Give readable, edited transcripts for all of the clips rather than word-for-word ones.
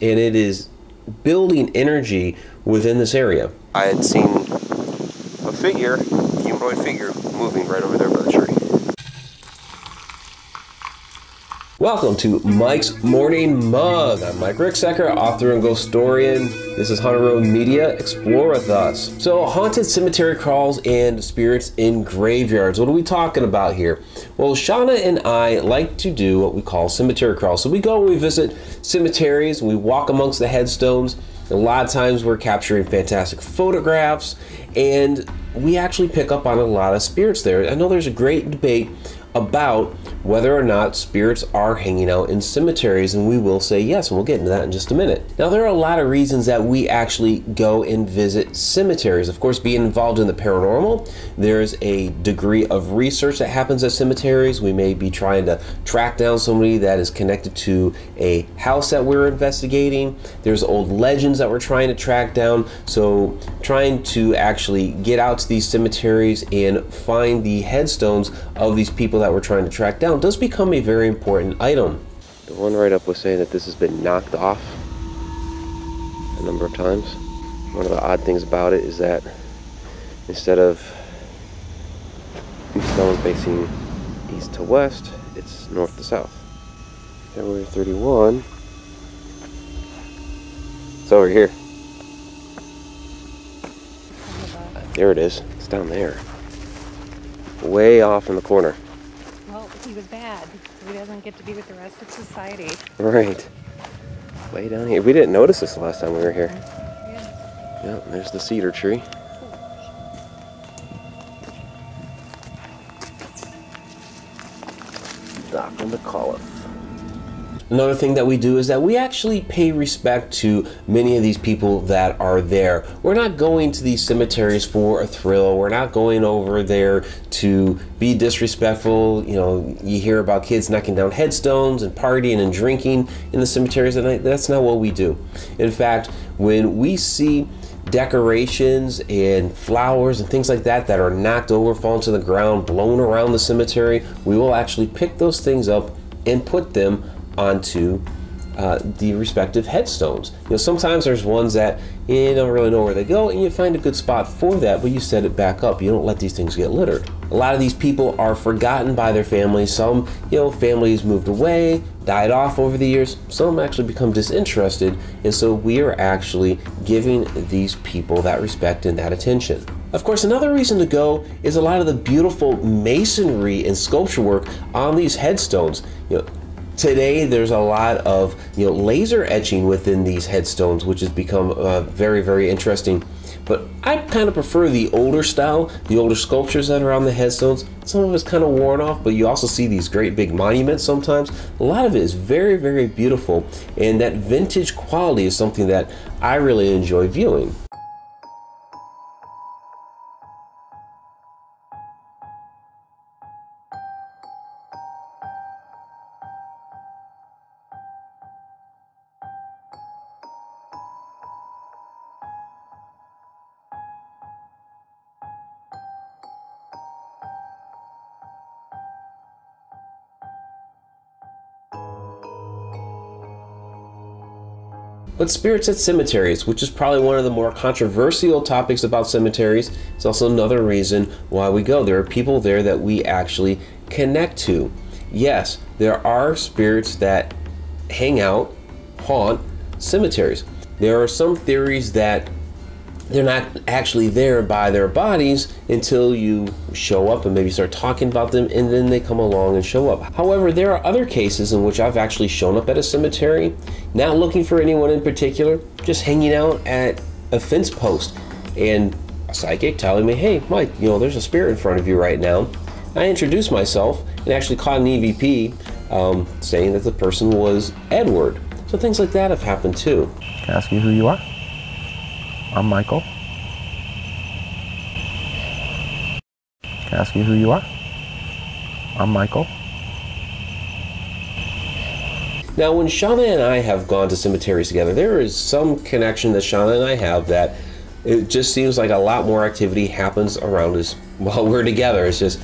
and it is building energy within this area. I had seen a figure, humanoid figure, moving right over there by the tree. Welcome to Mike's Morning Mug. I'm Mike Ricksecker, author and ghost historian. This is Haunted Road Media. Explore with us. So, haunted cemetery crawls and spirits in graveyards. What are we talking about here? Well, Shana and I like to do what we call cemetery crawls. So we go and we visit cemeteries, we walk amongst the headstones. A lot of times we're capturing fantastic photographs, and we actually pick up on a lot of spirits there. I know there's a great debate about whether or not spirits are hanging out in cemeteries, and we will say yes, and we'll get into that in just a minute. Now, there are a lot of reasons that we actually go and visit cemeteries. Of course, being involved in the paranormal, there's a degree of research that happens at cemeteries. We may be trying to track down somebody that is connected to a house that we're investigating. There's old legends that we're trying to track down. So trying to actually get out to these cemeteries and find the headstones of these people that we're trying to track down does become a very important item. The one write-up was saying that this has been knocked off a number of times. One of the odd things about it is that instead of stone facing east to west, it's north to south. February 31. It's over here. There it is. It's down there. Way off in the corner. Well, he was bad, so he doesn't get to be with the rest of society. Right. Way down here. We didn't notice this the last time we were here. Yeah. Yep, there's the cedar tree. Doc on the Colif. Another thing that we do is that we actually pay respect to many of these people that are there. We're not going to these cemeteries for a thrill. We're not going over there to be disrespectful. You know, you hear about kids knocking down headstones and partying and drinking in the cemeteries, and that's not what we do. In fact, when we see decorations and flowers and things like that that are knocked over, fallen to the ground, blown around the cemetery, we will actually pick those things up and put them onto the respective headstones. You know, sometimes there's ones that you don't really know where they go, and you find a good spot for that, but you set it back up. You don't let these things get littered. A lot of these people are forgotten by their families. Some, you know, families moved away, died off over the years. Some actually become disinterested, and so we are actually giving these people that respect and that attention. Of course, another reason to go is a lot of the beautiful masonry and sculpture work on these headstones. You know, today, there's a lot of laser etching within these headstones, which has become very, very interesting. But I kind of prefer the older style, the older sculptures that are on the headstones. Some of it's kind of worn off, but you also see these great big monuments sometimes. A lot of it is very, very beautiful, and that vintage quality is something that I really enjoy viewing. But spirits at cemeteries, which is probably one of the more controversial topics about cemeteries, is also another reason why we go. There are people there that we actually connect to. Yes, there are spirits that hang out, haunt cemeteries. There are some theories that they're not actually there by their bodies until you show up and maybe start talking about them, and then they come along and show up. However, there are other cases in which I've actually shown up at a cemetery, not looking for anyone in particular, just hanging out at a fence post, and a psychic telling me, hey, Mike, you know, there's a spirit in front of you right now. I introduced myself and actually caught an EVP saying that the person was Edward. So things like that have happened too. Can I ask you who you are? I'm Michael. Can I ask you who you are? I'm Michael. Now, when Shana and I have gone to cemeteries together, there is some connection that Shana and I have that it just seems like a lot more activity happens around us while we're together. It's just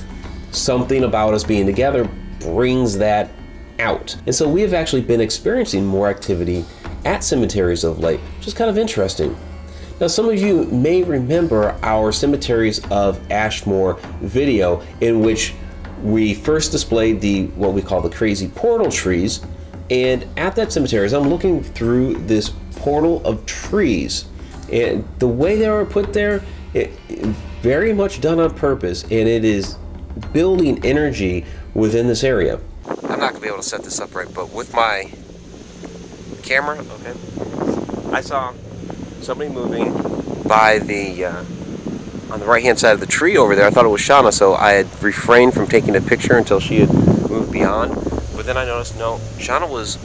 something about us being together brings that out. And so we have actually been experiencing more activity at cemeteries of late, which is kind of interesting. Now, some of you may remember our Cemeteries of Ashmore video, in which we first displayed what we call the crazy portal trees. And at that cemetery, as I'm looking through this portal of trees, and the way they were put there, it very much done on purpose, and it is building energy within this area. I'm not gonna be able to set this up right, but with my camera, okay, I saw somebody moving by the on the right hand side of the tree over there. I thought it was Shana, so I had refrained from taking a picture until she had moved beyond. But then I noticed, no, Shana was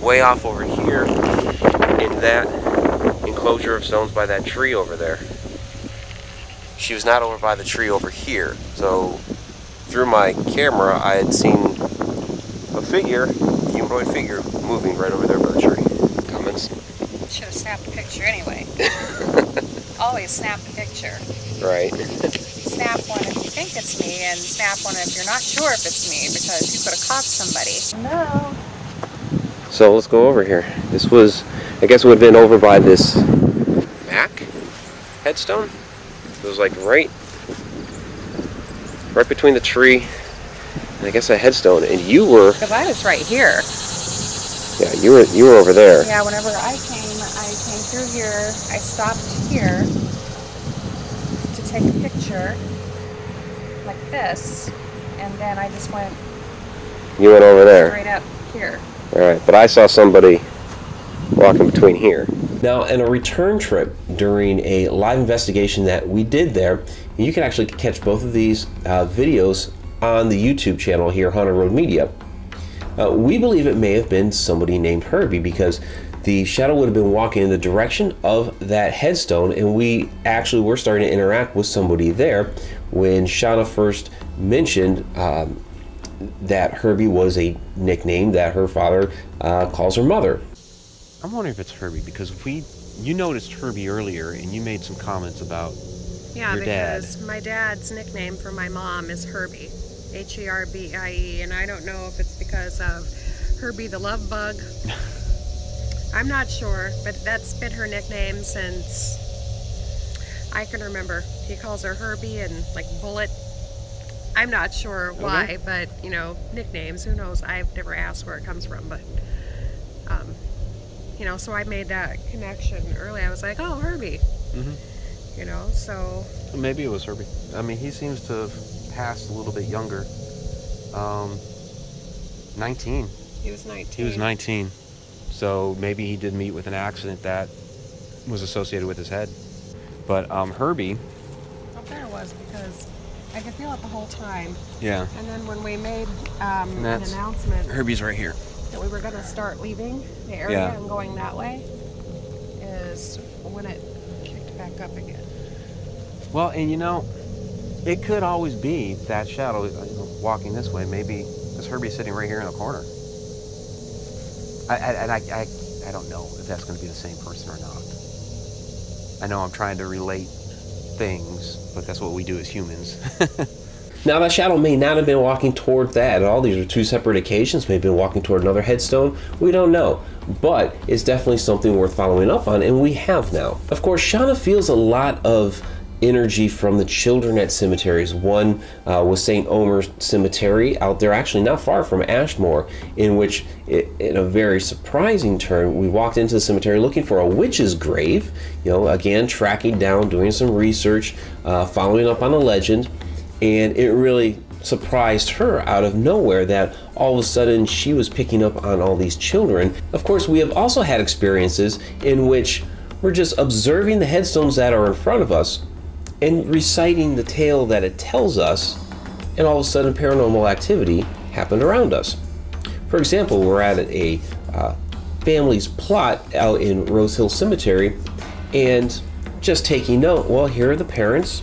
way off over here in that enclosure of stones by that tree over there. She was not over by the tree over here. So through my camera, I had seen a figure, a humanoid figure, moving right over there by the tree. Comments? Should have snapped a picture anyway. Always snap a picture. Right. Snap one if you think it's me, and snap one if you're not sure if it's me, because you could have caught somebody. No. So let's go over here. This was, I guess it would have been over by this Mac headstone. It was like right between the tree and I guess a headstone. And you were... Because I was right here. Yeah, you were over there. Yeah, whenever I came through here. I stopped here to take a picture like this, and then I just went... You went over there. Straight up here. Alright, but I saw somebody walking between here. Now, in a return trip during a live investigation that we did there, you can actually catch both of these videos on the YouTube channel here, Haunted Road Media. We believe it may have been somebody named Herbie, because the shadow would have been walking in the direction of that headstone, and we actually were starting to interact with somebody there when Shana first mentioned that Herbie was a nickname that her father calls her mother. I'm wondering if it's Herbie, because you noticed Herbie earlier and you made some comments about your dad. Because my dad's nickname for my mom is Herbie, H-E-R-B-I-E, and I don't know if it's because of Herbie the Love Bug. I'm not sure, but that's been her nickname since I can remember. He calls her Herbie and like Bullet. I'm not sure why, but you know, nicknames, who knows? I've never asked where it comes from, but you know, so I made that connection early. I was like, oh, Herbie. You know, so maybe it was Herbie. I mean, he seems to have passed a little bit younger. 19. He was 19. He was 19. So maybe he did meet with an accident that was associated with his head. But Herbie... Up there it was, because I could feel it the whole time. Yeah. And then when we made an announcement... Herbie's right here. That we were going to start leaving the area and going that way, is when it kicked back up again. Well, and you know, it could always be that shadow walking this way. Maybe this Herbie's sitting right here in the corner. I don't know if that's going to be the same person or not. I know I'm trying to relate things, but that's what we do as humans. Now, that shadow may not have been walking toward that at all. These are two separate occasions. May have been walking toward another headstone. We don't know. But it's definitely something worth following up on, and we have now. Of course, Shana feels a lot of energy from the children at cemeteries. One was St. Omer Cemetery out there, actually not far from Ashmore, in which, in a very surprising turn, we walked into the cemetery looking for a witch's grave. You know, again, tracking down, doing some research, following up on a legend. And it really surprised her out of nowhere that all of a sudden she was picking up on all these children. Of course, we have also had experiences in which we're just observing the headstones that are in front of us and reciting the tale that it tells us, and all of a sudden paranormal activity happened around us. For example, we're at a family's plot out in Rose Hill Cemetery, and just taking note, well, here are the parents.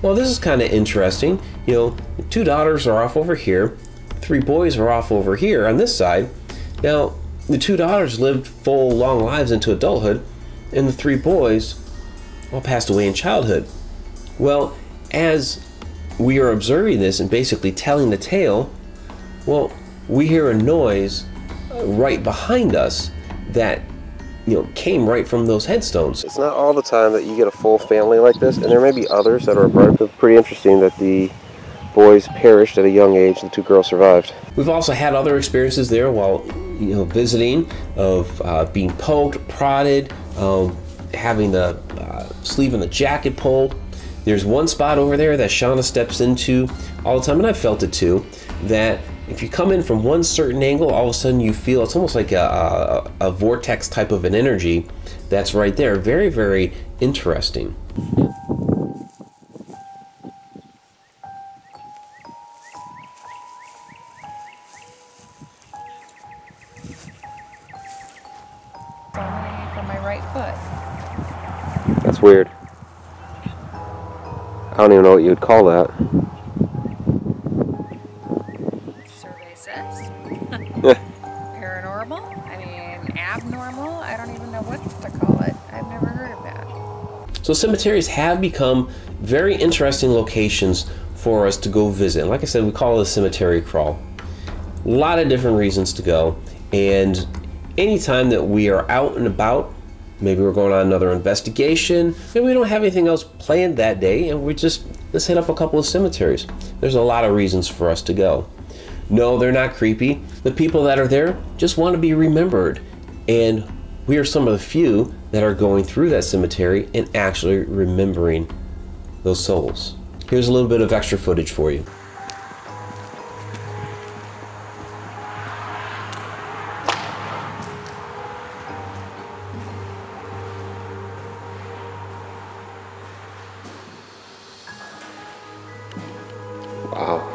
Well, this is kind of interesting. You know, 2 daughters are off over here, 3 boys are off over here on this side. Now, the 2 daughters lived full, long lives into adulthood, and the 3 boys all passed away in childhood. Well, as we are observing this and basically telling the tale, well, we hear a noise right behind us that came right from those headstones. It's not all the time that you get a full family like this, and there may be others that are brought up. It's pretty interesting that the boys perished at a young age, the 2 girls survived. We've also had other experiences there while visiting, of being poked, prodded, having the sleeve in the jacket pulled. There's one spot over there that Shana steps into all the time, and I've felt it too, that if you come in from one certain angle, all of a sudden you feel it's almost like a vortex type of an energy that's right there. Very, very interesting. Only for my right foot. That's weird. I don't even know what you would call that. Survey says. Paranormal? I mean, abnormal? I don't even know what to call it. I've never heard of that. So cemeteries have become very interesting locations for us to go visit. And like I said, we call it a cemetery crawl. A lot of different reasons to go, and anytime that we are out and about, maybe we're going on another investigation, maybe we don't have anything else planned that day, and let's hit up a couple of cemeteries. There's a lot of reasons for us to go. No, they're not creepy. The people that are there just want to be remembered, and we are some of the few that are going through that cemetery and actually remembering those souls. Here's a little bit of extra footage for you. Wow.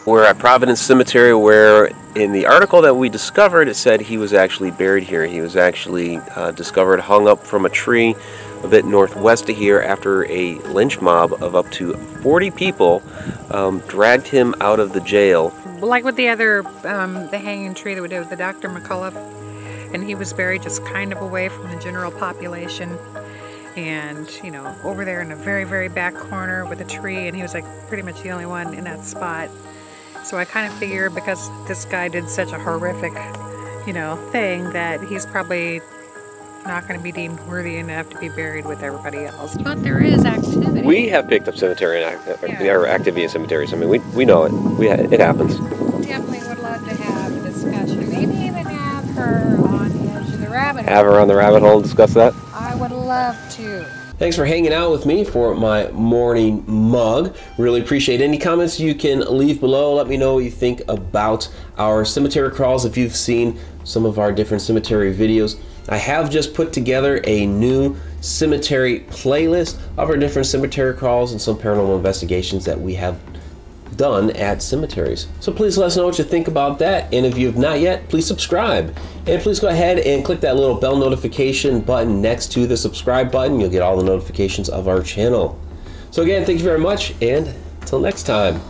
We're at Providence Cemetery, where in the article that we discovered, it said he was actually buried here. He was actually discovered hung up from a tree a bit northwest of here after a lynch mob of up to 40 people dragged him out of the jail. Like with the other, the hanging tree that we did with the Dr. McCullough, and he was buried just kind of away from the general population. And, over there in a very, very back corner with a tree, and he was like pretty much the only one in that spot. So I kind of figure because this guy did such a horrific, thing, that he's probably not going to be deemed worthy enough to be buried with everybody else. But there is activity. We have picked up cemetery or activity in cemeteries. I mean, we know it. It happens. Definitely would love to have a discussion. Maybe even have her on the edge of the rabbit hole. Have her on the rabbit hole and discuss that. I would love to. Thanks for hanging out with me for my morning mug. Really appreciate any comments you can leave below. Let me know what you think about our cemetery crawls, if you've seen some of our different cemetery videos. I have just put together a new cemetery playlist of our different cemetery crawls and some paranormal investigations that we have done at cemeteries. So please let us know what you think about that, and if you have not yet, please subscribe, and please go ahead and click that little bell notification button next to the subscribe button. You'll get all the notifications of our channel. So again, thank you very much, and until next time.